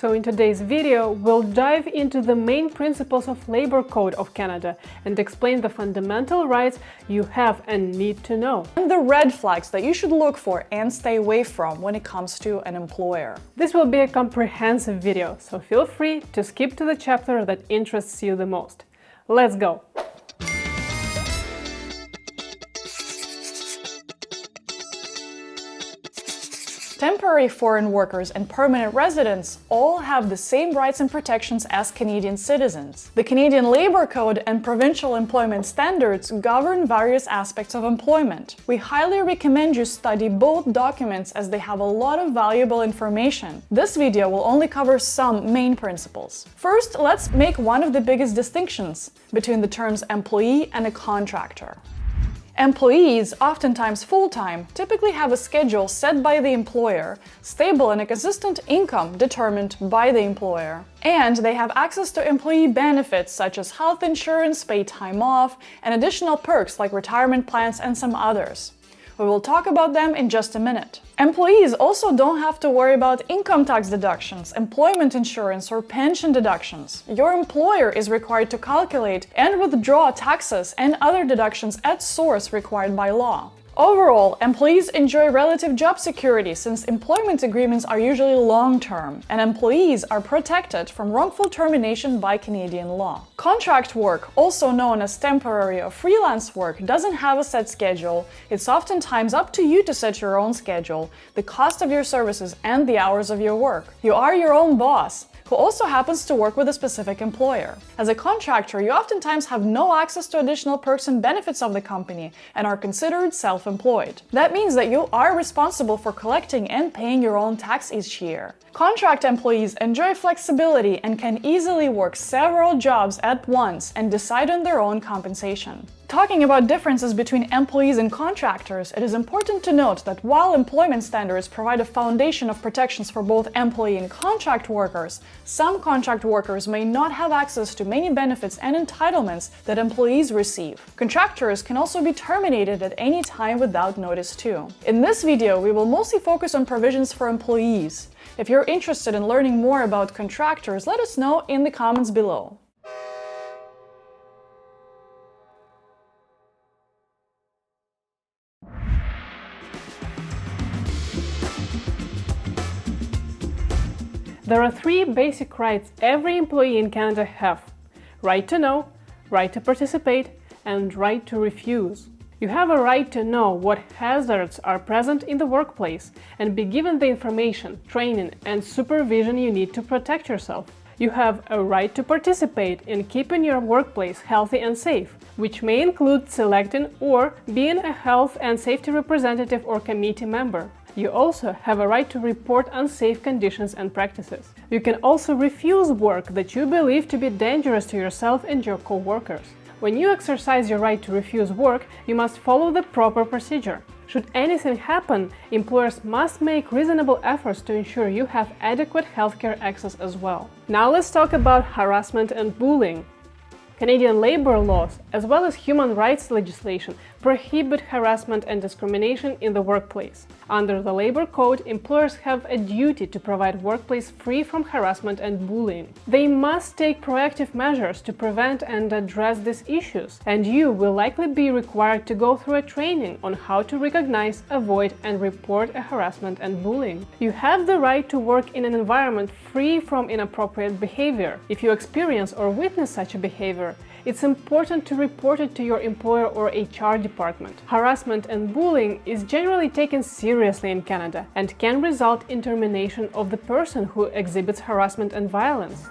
So in today's video, we'll dive into the main principles of Labor Code of Canada and explain the fundamental rights you have and need to know. And the red flags that you should look for and stay away from when it comes to an employer. This will be a comprehensive video, so feel free to skip to the chapter that interests you the most. Let's go! Temporary foreign workers and permanent residents all have the same rights and protections as Canadian citizens. The Canadian Labor Code and provincial employment standards govern various aspects of employment. We highly recommend you study both documents as they have a lot of valuable information. This video will only cover some main principles. First, let's make one of the biggest distinctions between the terms employee and a contractor. Employees, oftentimes full-time, typically have a schedule set by the employer, stable and a consistent income determined by the employer. And they have access to employee benefits such as health insurance, paid time off, and additional perks like retirement plans and some others. We will talk about them in just a minute. Employees also don't have to worry about income tax deductions, employment insurance, or pension deductions. Your employer is required to calculate and withdraw taxes and other deductions at source required by law. Overall, employees enjoy relative job security since employment agreements are usually long-term, and employees are protected from wrongful termination by Canadian law. Contract work, also known as temporary or freelance work, doesn't have a set schedule. It's oftentimes up to you to set your own schedule, the cost of your services, and the hours of your work. You are your own boss, who also happens to work with a specific employer. As a contractor, you oftentimes have no access to additional perks and benefits of the company and are considered self-employed. That means that you are responsible for collecting and paying your own tax each year. Contract employees enjoy flexibility and can easily work several jobs at once and decide on their own compensation. Talking about differences between employees and contractors, it is important to note that while employment standards provide a foundation of protections for both employee and contract workers, some contract workers may not have access to many benefits and entitlements that employees receive. Contractors can also be terminated at any time without notice too. In this video, we will mostly focus on provisions for employees. If you're interested in learning more about contractors, let us know in the comments below. There are three basic rights every employee in Canada have: right to know, right to participate, and right to refuse. You have a right to know what hazards are present in the workplace and be given the information, training, and supervision you need to protect yourself. You have a right to participate in keeping your workplace healthy and safe, which may include selecting or being a health and safety representative or committee member. You also have a right to report unsafe conditions and practices. You can also refuse work that you believe to be dangerous to yourself and your co-workers. When you exercise your right to refuse work, you must follow the proper procedure. Should anything happen, employers must make reasonable efforts to ensure you have adequate healthcare access as well. Now let's talk about harassment and bullying. Canadian labor laws, as well as human rights legislation, prohibit harassment and discrimination in the workplace. Under the Labor Code, employers have a duty to provide workplace free from harassment and bullying. They must take proactive measures to prevent and address these issues, and you will likely be required to go through a training on how to recognize, avoid, and report a harassment and bullying. You have the right to work in an environment free from inappropriate behavior. If you experience or witness such a behavior, it's important to report it to your employer or HR department. Harassment and bullying is generally taken seriously in Canada and can result in termination of the person who exhibits harassment and violence.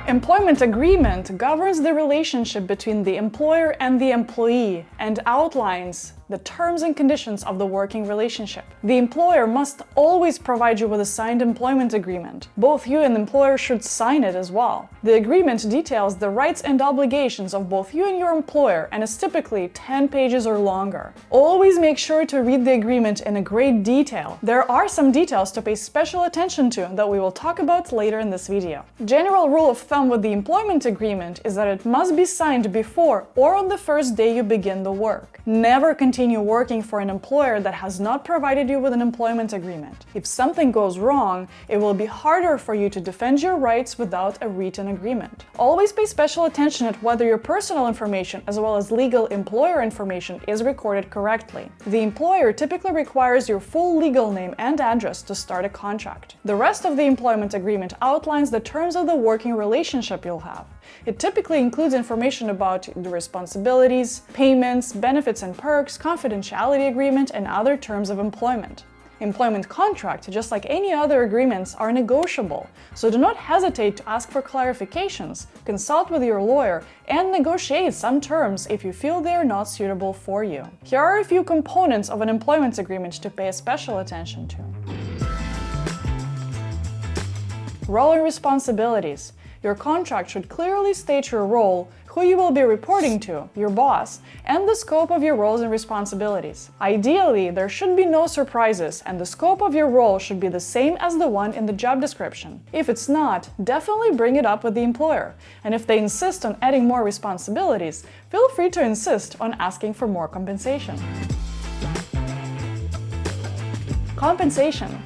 Employment agreement governs the relationship between the employer and the employee and outlines the terms and conditions of the working relationship. The employer must always provide you with a signed employment agreement. Both you and the employer should sign it as well. The agreement details the rights and obligations of both you and your employer and is typically 10 pages or longer. Always make sure to read the agreement in a great detail. There are some details to pay special attention to that we will talk about later in this video. General rule of thumb with the employment agreement is that it must be signed before or on the first day you begin the work. Never continue continue working for an employer that has not provided you with an employment agreement. If something goes wrong, it will be harder for you to defend your rights without a written agreement. Always pay special attention at whether your personal information as well as legal employer information is recorded correctly. The employer typically requires your full legal name and address to start a contract. The rest of the employment agreement outlines the terms of the working relationship you'll have. It typically includes information about the responsibilities, payments, benefits and perks, confidentiality agreement, and other terms of employment. Employment contracts, just like any other agreements, are negotiable, so do not hesitate to ask for clarifications, consult with your lawyer, and negotiate some terms if you feel they are not suitable for you. Here are a few components of an employment agreement to pay special attention to. Role and responsibilities. Your contract should clearly state your role, who you will be reporting to, your boss, and the scope of your roles and responsibilities. Ideally, there should be no surprises, and the scope of your role should be the same as the one in the job description. If it's not, definitely bring it up with the employer, and if they insist on adding more responsibilities, feel free to insist on asking for more compensation. Compensation.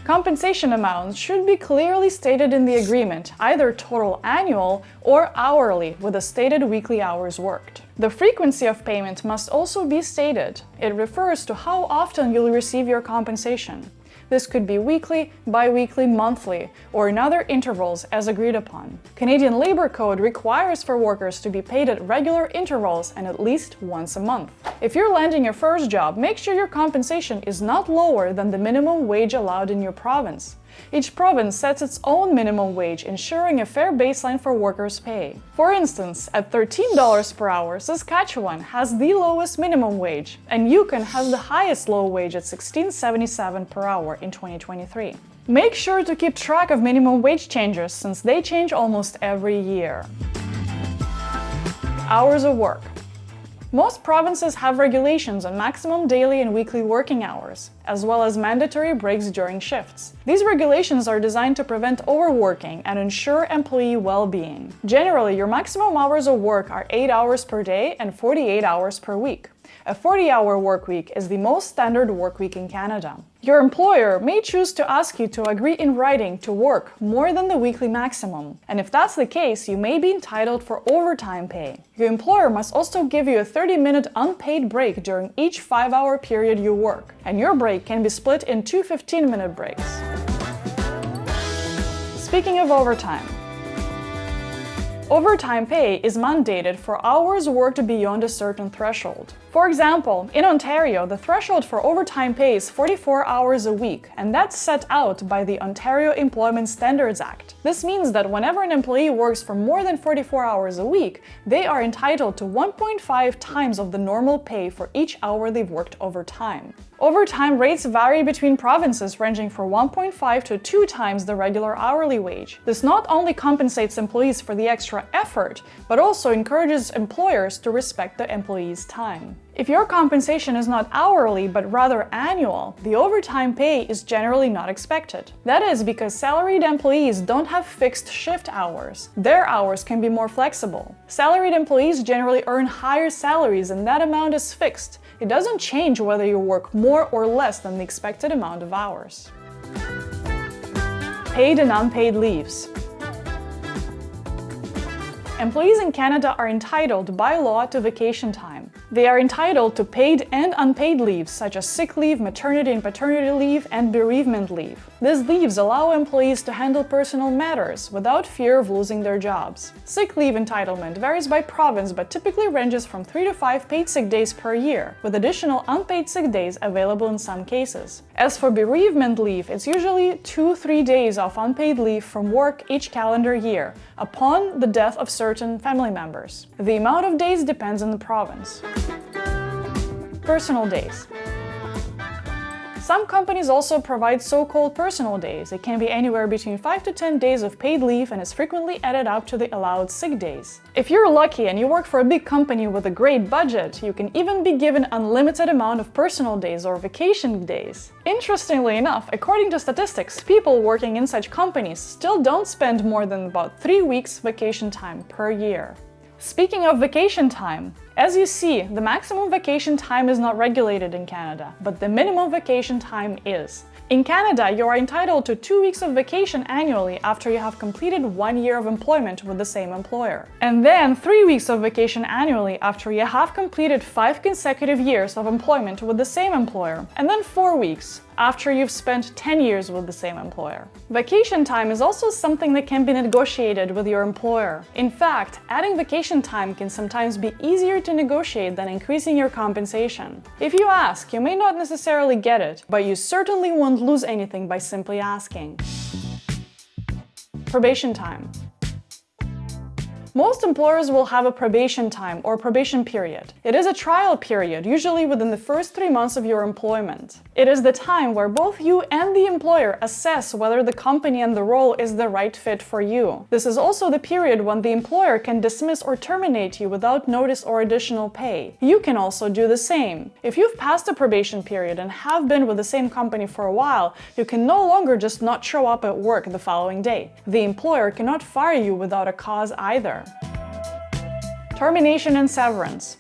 Compensation amounts should be clearly stated in the agreement, either total annual or hourly with the stated weekly hours worked. The frequency of payment must also be stated. It refers to how often you'll receive your compensation. This could be weekly, bi-weekly, monthly, or in other intervals as agreed upon. Canadian Labour Code requires for workers to be paid at regular intervals and at least once a month. If you're landing your first job, make sure your compensation is not lower than the minimum wage allowed in your province. Each province sets its own minimum wage, ensuring a fair baseline for workers' pay. For instance, at $13 per hour, Saskatchewan has the lowest minimum wage, and Yukon has the highest low wage at $16.77 per hour in 2023. Make sure to keep track of minimum wage changes since they change almost every year. Hours of work. Most provinces have regulations on maximum daily and weekly working hours, as well as mandatory breaks during shifts. These regulations are designed to prevent overworking and ensure employee well-being. Generally, your maximum hours of work are 8 hours per day and 48 hours per week. A 40-hour workweek is the most standard workweek in Canada. Your employer may choose to ask you to agree in writing to work more than the weekly maximum, and if that's the case, you may be entitled for overtime pay. Your employer must also give you a 30-minute unpaid break during each 5-hour period you work, and your break can be split in 2 15-minute breaks. Speaking of overtime, overtime pay is mandated for hours worked beyond a certain threshold. For example, in Ontario, the threshold for overtime pay is 44 hours a week, and that's set out by the Ontario Employment Standards Act. This means that whenever an employee works for more than 44 hours a week, they are entitled to 1.5 times of the normal pay for each hour they've worked overtime. Overtime rates vary between provinces, ranging from 1.5 to 2 times the regular hourly wage. This not only compensates employees for the extra effort, but also encourages employers to respect the employees' time. If your compensation is not hourly but rather annual, the overtime pay is generally not expected. That is because salaried employees don't have fixed shift hours. Their hours can be more flexible. Salaried employees generally earn higher salaries and that amount is fixed. It doesn't change whether you work more or less than the expected amount of hours. Paid and unpaid leaves. Employees in Canada are entitled by law to vacation time. They are entitled to paid and unpaid leaves such as sick leave, maternity and paternity leave, and bereavement leave. These leaves allow employees to handle personal matters without fear of losing their jobs. Sick leave entitlement varies by province but typically ranges from 3 to 5 paid sick days per year, with additional unpaid sick days available in some cases. As for bereavement leave, it's usually 2-3 days of unpaid leave from work each calendar year, upon the death of certain family members. The amount of days depends on the province. Personal days. Some companies also provide so-called personal days. It can be anywhere between 5 to 10 days of paid leave and is frequently added up to the allowed sick days. If you're lucky and you work for a big company with a great budget, you can even be given unlimited amount of personal days or vacation days. Interestingly enough, according to statistics, people working in such companies still don't spend more than about 3 weeks vacation time per year. Speaking of vacation time, as you see, the maximum vacation time is not regulated in Canada, but the minimum vacation time is. In Canada, you are entitled to 2 weeks of vacation annually after you have completed 1 year of employment with the same employer. And then 3 weeks of vacation annually after you have completed 5 consecutive years of employment with the same employer. And then 4 weeks after you've spent 10 years with the same employer. Vacation time is also something that can be negotiated with your employer. In fact, adding vacation time can sometimes be easier to negotiate than increasing your compensation. If you ask, you may not necessarily get it, but you certainly won't lose anything by simply asking. Probation time. Most employers will have a probation time or probation period. It is a trial period, usually within the first 3 months of your employment. It is the time where both you and the employer assess whether the company and the role is the right fit for you. This is also the period when the employer can dismiss or terminate you without notice or additional pay. You can also do the same. If you've passed the probation period and have been with the same company for a while, you can no longer just not show up at work the following day. The employer cannot fire you without a cause either. Termination and severance.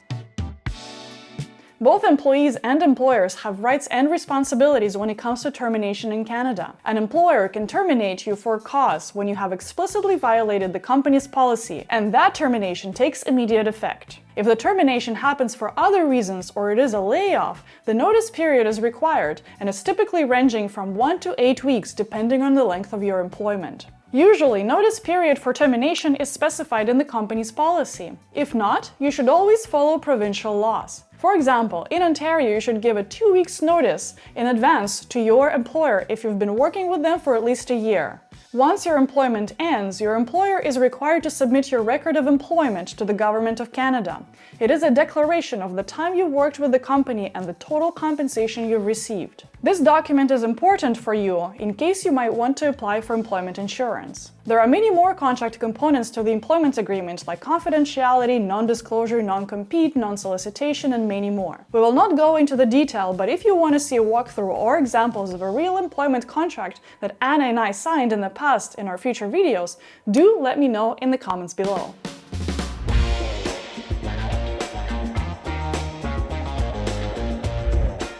Both employees and employers have rights and responsibilities when it comes to termination in Canada. An employer can terminate you for a cause when you have explicitly violated the company's policy, and that termination takes immediate effect. If the termination happens for other reasons or it is a layoff, the notice period is required and is typically ranging from 1 to 8 weeks depending on the length of your employment. Usually, notice period for termination is specified in the company's policy. If not, you should always follow provincial laws. For example, in Ontario, you should give a 2 weeks notice in advance to your employer if you've been working with them for at least a year. Once your employment ends, your employer is required to submit your record of employment to the Government of Canada. It is a declaration of the time you worked with the company and the total compensation you've received. This document is important for you in case you might want to apply for employment insurance. There are many more contract components to the employment agreement, like confidentiality, non-disclosure, non-compete, non-solicitation, and many more. We will not go into the detail, but if you want to see a walkthrough or examples of a real employment contract that Anna and I signed in the past in our future videos, do let me know in the comments below.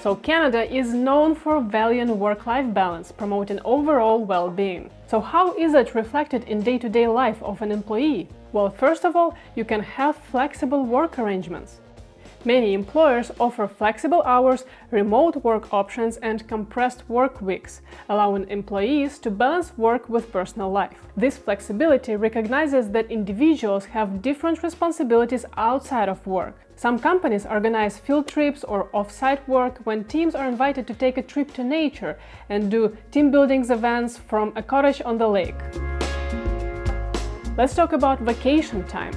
So Canada is known for valuing work-life balance, promoting overall well-being. So how is it reflected in day-to-day life of an employee? Well, first of all, you can have flexible work arrangements. Many employers offer flexible hours, remote work options, and compressed work weeks, allowing employees to balance work with personal life. This flexibility recognizes that individuals have different responsibilities outside of work. Some companies organize field trips or off-site work when teams are invited to take a trip to nature and do team building events from a cottage on the lake. Let's talk about vacation time.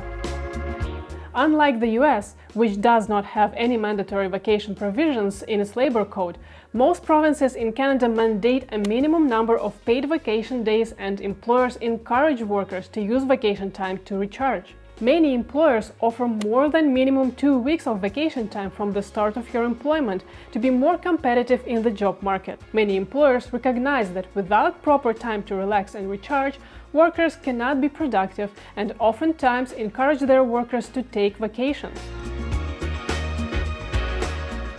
Unlike the US, which does not have any mandatory vacation provisions in its labor code, most provinces in Canada mandate a minimum number of paid vacation days, and employers encourage workers to use vacation time to recharge. Many employers offer more than minimum 2 weeks of vacation time from the start of your employment to be more competitive in the job market. Many employers recognize that without proper time to relax and recharge, workers cannot be productive and oftentimes encourage their workers to take vacations.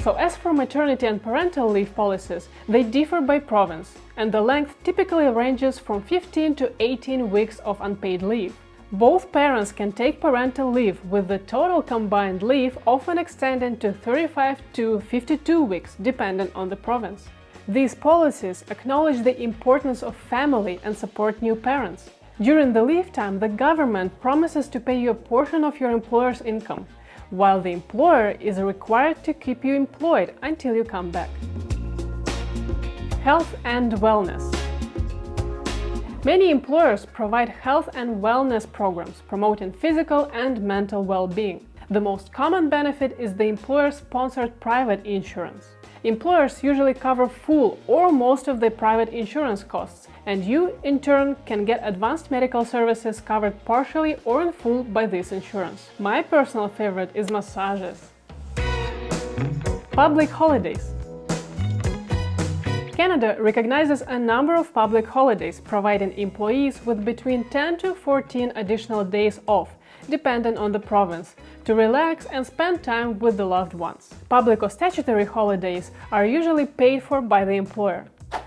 So as for maternity and parental leave policies, they differ by province, and the length typically ranges from 15 to 18 weeks of unpaid leave. Both parents can take parental leave, with the total combined leave often extending to 35 to 52 weeks, depending on the province. These policies acknowledge the importance of family and support new parents. During the leave time, the government promises to pay you a portion of your employer's income, while the employer is required to keep you employed until you come back. Health and wellness. Many employers provide health and wellness programs promoting physical and mental well-being. The most common benefit is the employer-sponsored private insurance. Employers usually cover full or most of the private insurance costs, and you, in turn, can get advanced medical services covered partially or in full by this insurance. My personal favorite is massages. Public holidays. Canada recognizes a number of public holidays, providing employees with between 10 to 14 additional days off, depending on the province, to relax and spend time with the loved ones. Public or statutory holidays are usually paid for by the employer.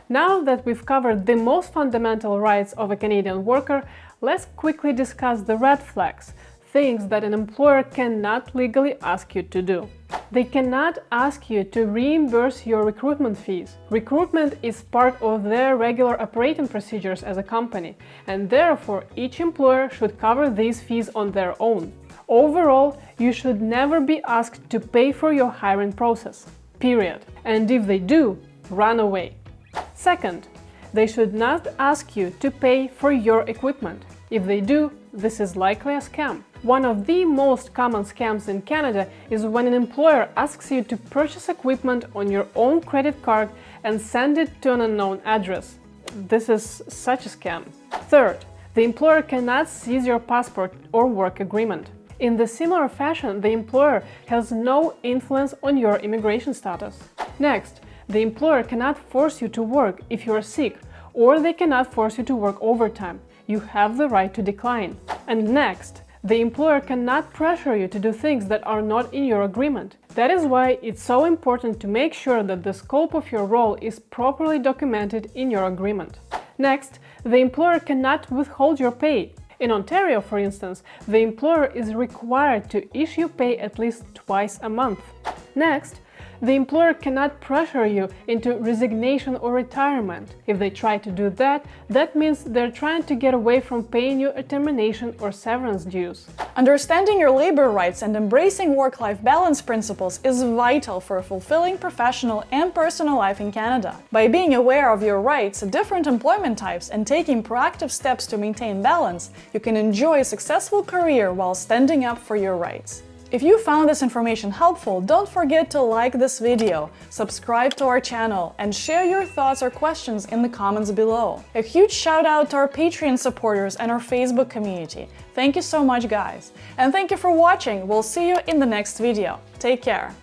Now that we've covered the most fundamental rights of a Canadian worker, let's quickly discuss the red flags, things that an employer cannot legally ask you to do. They cannot ask you to reimburse your recruitment fees. Recruitment is part of their regular operating procedures as a company, and therefore each employer should cover these fees on their own. Overall, you should never be asked to pay for your hiring process. Period. And if they do, run away. Second, they should not ask you to pay for your equipment. If they do, this is likely a scam. One of the most common scams in Canada is when an employer asks you to purchase equipment on your own credit card and send it to an unknown address. This is such a scam. Third, the employer cannot seize your passport or work agreement. In the similar fashion, the employer has no influence on your immigration status. Next, the employer cannot force you to work if you are sick, or they cannot force you to work overtime. You have the right to decline. And next, the employer cannot pressure you to do things that are not in your agreement. That is why it's so important to make sure that the scope of your role is properly documented in your agreement. Next, the employer cannot withhold your pay. In Ontario, for instance, the employer is required to issue pay at least twice a month. Next, the employer cannot pressure you into resignation or retirement. If they try to do that, that means they're trying to get away from paying you a termination or severance dues. Understanding your labor rights and embracing work-life balance principles is vital for a fulfilling professional and personal life in Canada. By being aware of your rights, different employment types, and taking proactive steps to maintain balance, you can enjoy a successful career while standing up for your rights. If you found this information helpful, don't forget to like this video, subscribe to our channel, and share your thoughts or questions in the comments below. A huge shout out to our Patreon supporters and our Facebook community. Thank you so much, guys. And thank you for watching. We'll see you in the next video. Take care.